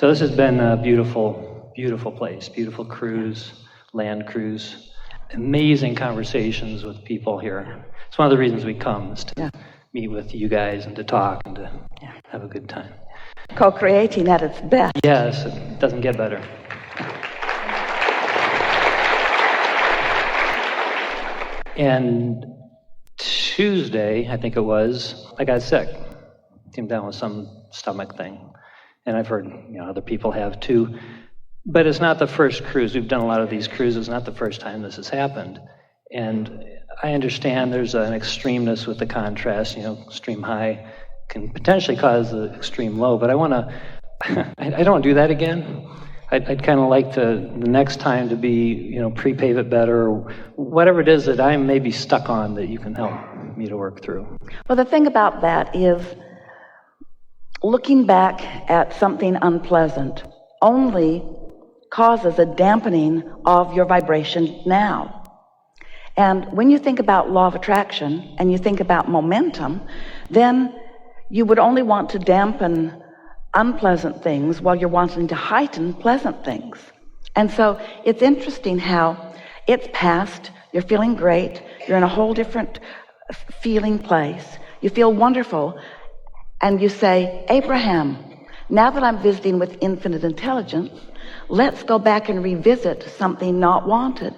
So this has been a beautiful, beautiful place, beautiful cruise, land cruise, amazing conversations with people here. It's one of the reasons we come, is to meet with you guys and to talk and to have a good time. Co-creating at its best. Yes, it doesn't get better. And Tuesday, I think it was, I got sick. Came down with some stomach thing. And I've heard, other people have too. But it's not the first cruise. We've done a lot of these cruises. Not the first time this has happened. And I understand there's an extremeness with the contrast. Extreme high can potentially cause the extreme low. But I don't want to do that again. I'd kind of like the next time to be, pre-pave it better, or whatever it is that I'm maybe stuck on that you can help me to work through. Well, the thing about that is looking back at something unpleasant only causes a dampening of your vibration now. And when you think about law of attraction and you think about momentum, then you would only want to dampen unpleasant things while you're wanting to heighten pleasant things. And so it's interesting how it's past, you're feeling great, you're in a whole different feeling place, you feel wonderful, and you say, Abraham, now that I'm visiting with infinite intelligence, let's go back and revisit something not wanted.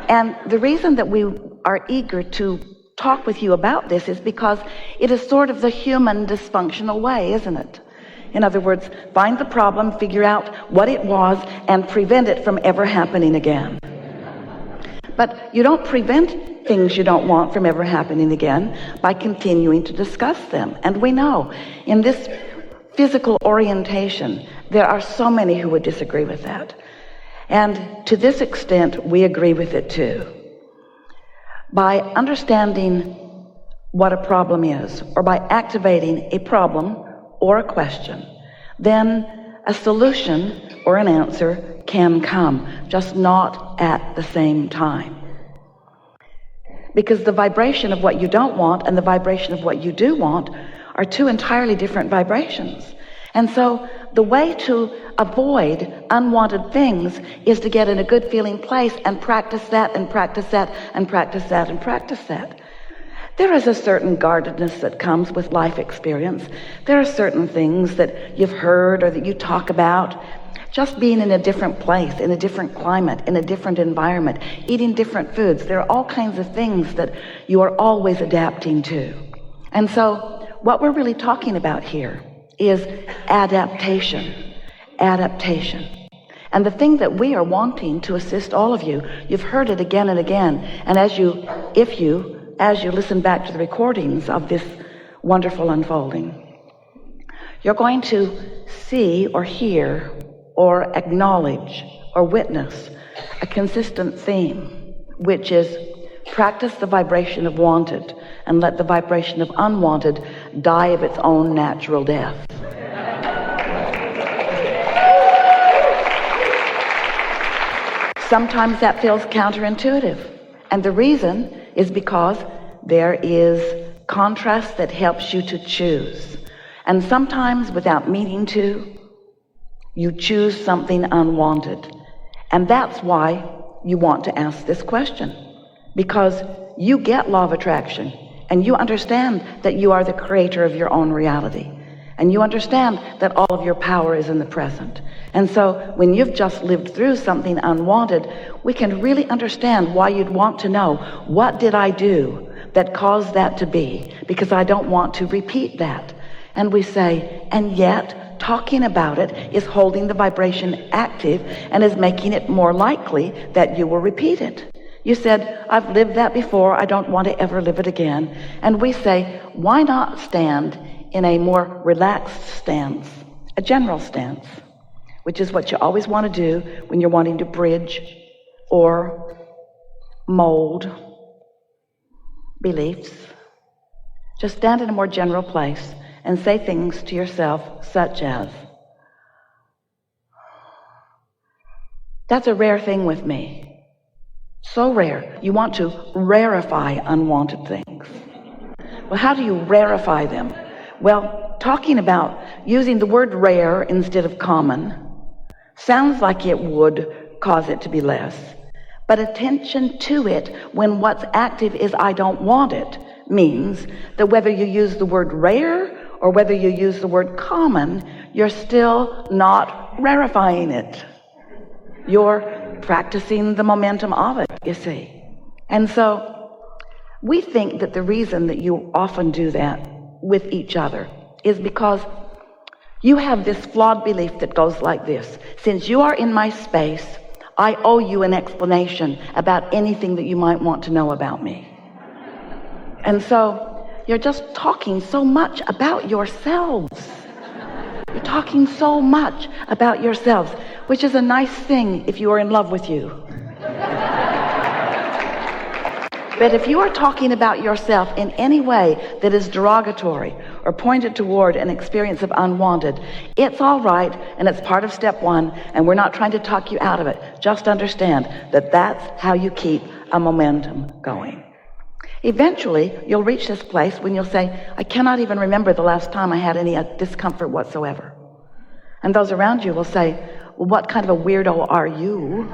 And the reason that we are eager to talk with you about this is because it is sort of the human dysfunctional way, isn't it? In other words, find the problem, figure out what it was, and prevent it from ever happening again. But you don't prevent things you don't want from ever happening again by continuing to discuss them. And we know in this physical orientation, there are so many who would disagree with that. And to this extent, we agree with it too. By understanding what a problem is, or by activating a problem or a question, then a solution or an answer can come, just not at the same time. Because the vibration of what you don't want and the vibration of what you do want are two entirely different vibrations. And so the way to avoid unwanted things is to get in a good feeling place and practice that and practice that and practice that and practice that. There is a certain guardedness that comes with life experience. There are certain things that you've heard or that you talk about. Just being in a different place, in a different climate, in a different environment, eating different foods. There are all kinds of things that you are always adapting to. And so what we're really talking about here is adaptation. Adaptation. And the thing that we are wanting to assist all of you, you've heard it again and again, and as you listen back to the recordings of this wonderful unfolding, you're going to see or hear or acknowledge or witness a consistent theme, which is practice the vibration of wanted and let the vibration of unwanted die of its own natural death. Sometimes that feels counterintuitive, and the reason is because there is contrast that helps you to choose. And sometimes without meaning to, you choose something unwanted. And that's why you want to ask this question, because you get law of attraction and you understand that you are the creator of your own reality. And you understand that all of your power is in the present. And so when you've just lived through something unwanted, we can really understand why you'd want to know, what did I do that caused that to be? Because I don't want to repeat that. And we say, and yet talking about it is holding the vibration active and is making it more likely that you will repeat it. You said, I've lived that before, I don't want to ever live it again. And we say, why not stand in a more relaxed stance, a general stance, which is what you always want to do when you're wanting to bridge or mold beliefs. Just stand in a more general place and say things to yourself such as, that's a rare thing with me. So rare. You want to rarefy unwanted things. Well, how do you rarefy them? Well, talking about using the word rare instead of common sounds like it would cause it to be less. But attention to it when what's active is I don't want it means that whether you use the word rare or whether you use the word common, you're still not rarifying it. You're practicing the momentum of it, you see. And so we think that the reason that you often do that with each other is because you have this flawed belief that goes like this. Since you are in my space, I owe you an explanation about anything that you might want to know about me. And so you're just talking so much about yourselves. You're talking so much about yourselves, which is a nice thing if you are in love with you. But if you are talking about yourself in any way that is derogatory or pointed toward an experience of unwanted, it's all right, and it's part of step one, and we're not trying to talk you out of it. Just understand that that's how you keep a momentum going. Eventually, you'll reach this place when you'll say, I cannot even remember the last time I had any discomfort whatsoever. And those around you will say, well, what kind of a weirdo are you?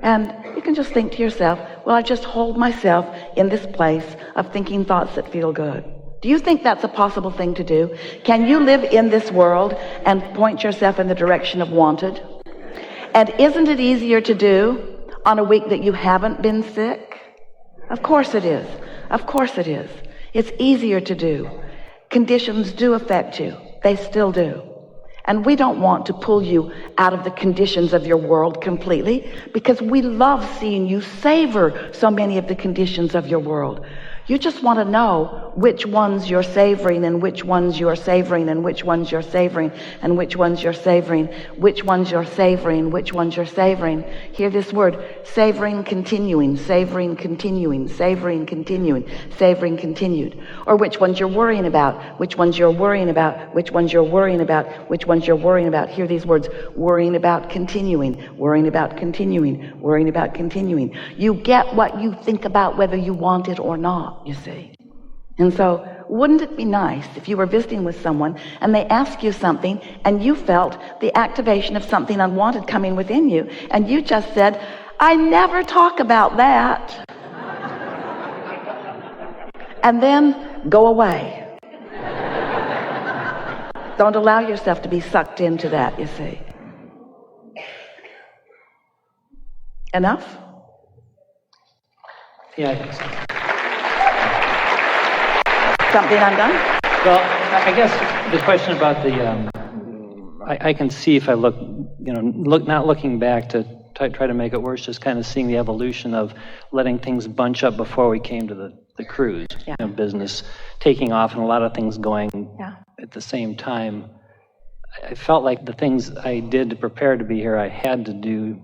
And you can just think to yourself, well, I just hold myself in this place of thinking thoughts that feel good. Do you think that's a possible thing to do? Can you live in this world and point yourself in the direction of wanted? And isn't it easier to do on a week that you haven't been sick? Of course it is. Of course it is. It's easier to do. Conditions do affect you. They still do. And we don't want to pull you out of the conditions of your world completely, because we love seeing you savor so many of the conditions of your world. You just want to know which ones you're savoring and which ones you're savoring and which ones you're savoring and which ones you're savoring, which ones you're savoring, which ones you're savoring. Hear this word, savoring continuing, savoring continuing, savoring continuing, savoring continued. Or which ones you're worrying about, which ones you're worrying about, which ones you're worrying about, which ones you're worrying about. Hear these words, worrying about continuing, worrying about continuing, worrying about continuing. You get what you think about whether you want it or not. You see. And so wouldn't it be nice if you were visiting with someone and they ask you something and you felt the activation of something unwanted coming within you, and you just said, I never talk about that, and then go away. Don't allow yourself to be sucked into that, you see. Enough? Yeah, I think so. Something undone? Well, I guess the question about the, I can see if I look, not looking back to try to make it worse, just kind of seeing the evolution of letting things bunch up before we came to the cruise, Yeah. Business taking off and a lot of things going at the same time. I felt like the things I did to prepare to be here, I had to do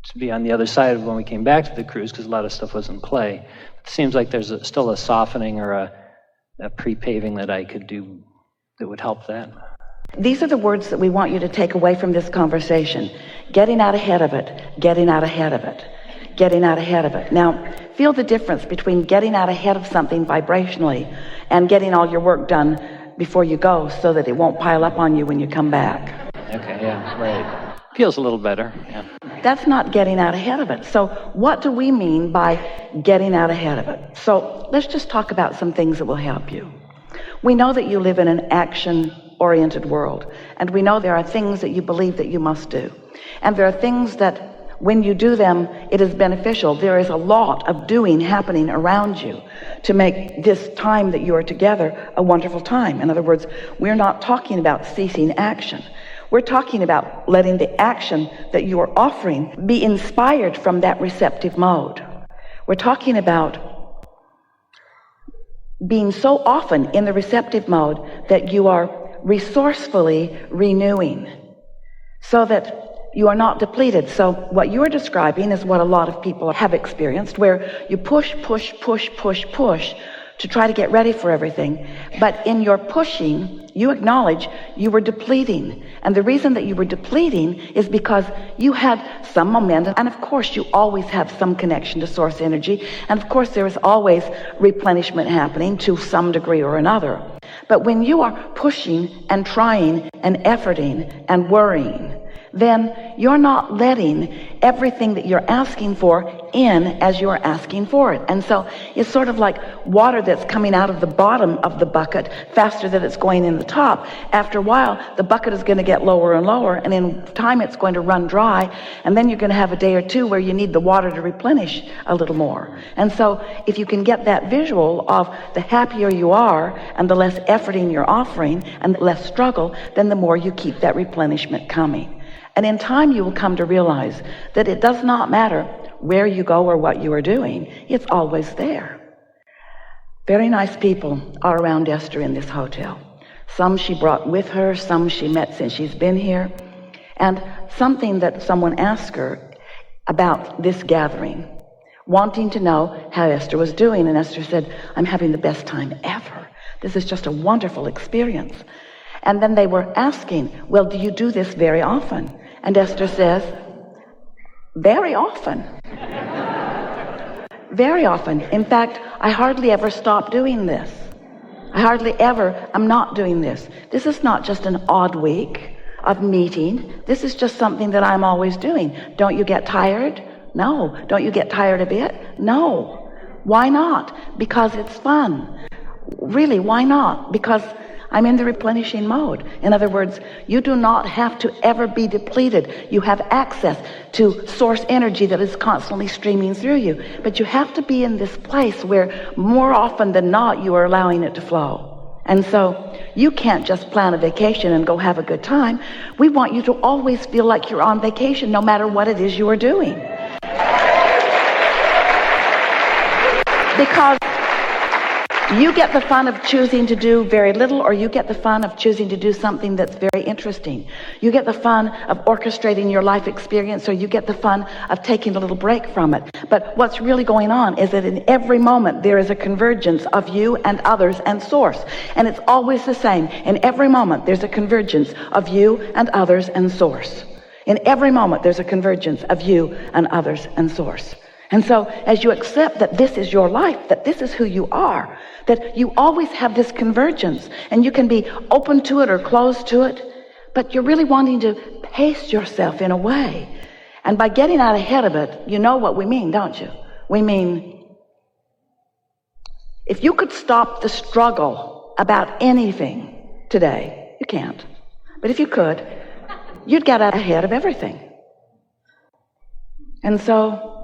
to be on the other side of when we came back to the cruise, because a lot of stuff was in play. It seems like there's still a softening or a pre-paving that I could do that would help that. These are the words that we want you to take away from this conversation. Getting out ahead of it, getting out ahead of it, getting out ahead of it. Now, feel the difference between getting out ahead of something vibrationally and getting all your work done before you go so that it won't pile up on you when you come back. Okay, yeah, right. Feels a little better, yeah. That's not getting out ahead of it. So what do we mean by getting out ahead of it? So let's just talk about some things that will help you. We know that you live in an action-oriented world, and we know there are things that you believe that you must do. And there are things that when you do them, it is beneficial. There is a lot of doing happening around you to make this time that you are together a wonderful time. In other words, we're not talking about ceasing action. We're talking about letting the action that you are offering be inspired from that receptive mode. We're talking about being so often in the receptive mode that you are resourcefully renewing so that you are not depleted. So what you're describing is what a lot of people have experienced, where you push to try to get ready for everything. But in your pushing, you acknowledge you were depleting. And the reason that you were depleting is because you had some momentum. And of course, you always have some connection to source energy. And of course, there is always replenishment happening to some degree or another. But when you are pushing and trying and efforting and worrying, then you're not letting everything that you're asking for in as you're asking for it. And so it's sort of like water that's coming out of the bottom of the bucket faster than it's going in the top. After a while, the bucket is going to get lower and lower, and in time it's going to run dry, and then you're going to have a day or two where you need the water to replenish a little more. And so if you can get that visual of the happier you are and the less efforting you're offering and the less struggle, then the more you keep that replenishment coming. And in time, you will come to realize that it does not matter where you go or what you are doing. It's always there. Very nice people are around Esther in this hotel. Some she brought with her, some she met since she's been here. And something that someone asked her about this gathering, wanting to know how Esther was doing. And Esther said, I'm having the best time ever. This is just a wonderful experience. And then they were asking, well, do you do this very often? And Esther says, very often. Very often. In fact, I hardly ever stop doing this. I hardly ever am not doing this. This is not just an odd week of meeting. This is just something that I'm always doing. Don't you get tired? No. Don't you get tired of it? No. Why not? Because it's fun. Really, why not? Because I'm in the replenishing mode. In other words, you do not have to ever be depleted. You have access to source energy that is constantly streaming through you. But you have to be in this place where more often than not, you are allowing it to flow. And so you can't just plan a vacation and go have a good time. We want you to always feel like you're on vacation, no matter what it is you are doing. Because you get the fun of choosing to do very little, or you get the fun of choosing to do something that's very interesting. You get the fun of orchestrating your life experience, or you get the fun of taking a little break from it. But what's really going on is that in every moment there is a convergence of you and others and source. And it's always the same. In every moment there's a convergence of you and others and source. In every moment there's a convergence of you and others and source. And so as you accept that this is your life, that this is who you are, that you always have this convergence, and you can be open to it or closed to it, but you're really wanting to pace yourself in a way. And by getting out ahead of it, you know what we mean, don't you? We mean, if you could stop the struggle about anything today, you can't. But if you could, you'd get out ahead of everything. And so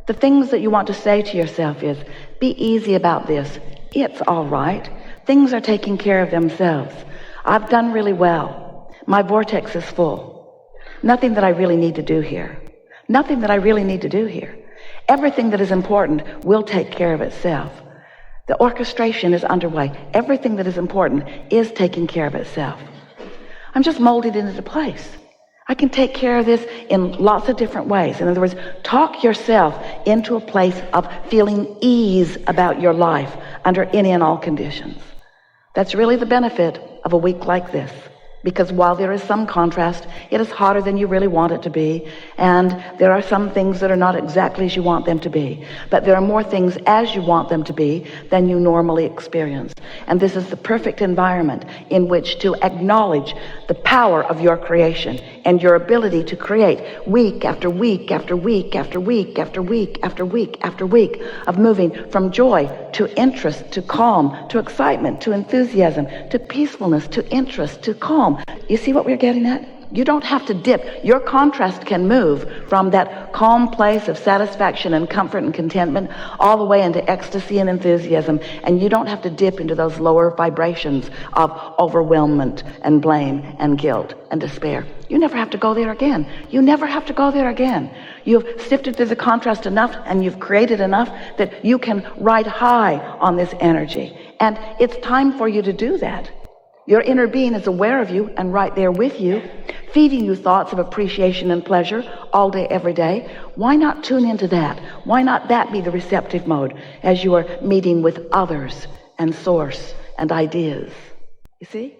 the things that you want to say to yourself is, be easy about this. It's all right. Things are taking care of themselves. I've done really well. My vortex is full. Nothing that I really need to do here. Nothing that I really need to do here. Everything that is important will take care of itself. The orchestration is underway. Everything that is important is taking care of itself. I'm just molded into place. I can take care of this in lots of different ways. In other words, talk yourself into a place of feeling ease about your life under any and all conditions. That's really the benefit of a week like this. Because while there is some contrast, it is hotter than you really want it to be. And there are some things that are not exactly as you want them to be. But there are more things as you want them to be than you normally experience. And this is the perfect environment in which to acknowledge the power of your creation and your ability to create week after week after week after week after week after week after week of moving from joy to interest to calm to excitement to enthusiasm to peacefulness to interest to calm. You see what we're getting at? You don't have to dip. Your contrast can move from that calm place of satisfaction and comfort and contentment all the way into ecstasy and enthusiasm. And you don't have to dip into those lower vibrations of overwhelmment and blame and guilt and despair. You never have to go there again. You never have to go there again. You've sifted through the contrast enough and you've created enough that you can ride high on this energy. And it's time for you to do that. Your inner being is aware of you and right there with you, feeding you thoughts of appreciation and pleasure all day, every day. Why not tune into that? Why not that be the receptive mode as you are meeting with others and source and ideas. You see?